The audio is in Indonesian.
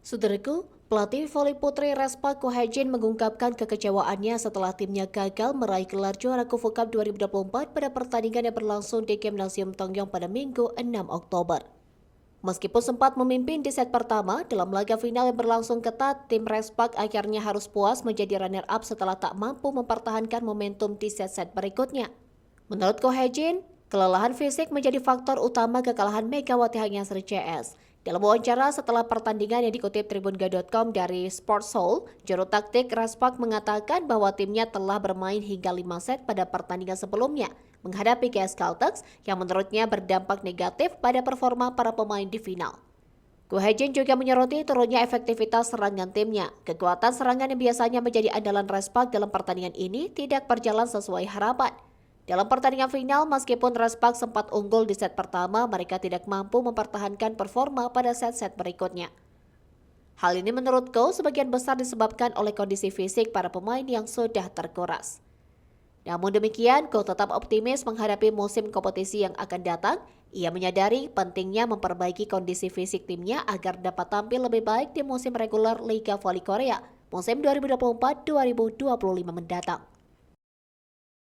Saudaraku, pelatih voli putri Respa Kohajin mengungkapkan kekecewaannya setelah timnya gagal meraih gelar juara KUFU Cup 2024 pada pertandingan yang berlangsung di Gimnasium Tongyong pada Minggu 6 Oktober. Meskipun sempat memimpin di set pertama, dalam laga final yang berlangsung ketat, tim Respak akhirnya harus puas menjadi runner-up setelah tak mampu mempertahankan momentum di set-set berikutnya. Menurut Kohajin, kelelahan fisik menjadi faktor utama kekalahan Megawati Hangya-Sri CS. Dalam wawancara setelah pertandingan yang dikutip tribunga.com dari Sports Soul, juru taktik Respak mengatakan bahwa timnya telah bermain hingga 5 set pada pertandingan sebelumnya menghadapi GS Caltex yang menurutnya berdampak negatif pada performa para pemain di final. Kohajin juga menyoroti turunnya efektivitas serangan timnya. Kekuatan serangan yang biasanya menjadi andalan Respak dalam pertandingan ini tidak berjalan sesuai harapan. Dalam pertandingan final, meskipun Respak sempat unggul di set pertama, mereka tidak mampu mempertahankan performa pada set-set berikutnya. Hal ini menurutku sebagian besar disebabkan oleh kondisi fisik para pemain yang sudah terkuras. Namun demikian, Ko tetap optimis menghadapi musim kompetisi yang akan datang. Ia menyadari pentingnya memperbaiki kondisi fisik timnya agar dapat tampil lebih baik di musim reguler Liga Voli Korea musim 2024-2025 mendatang.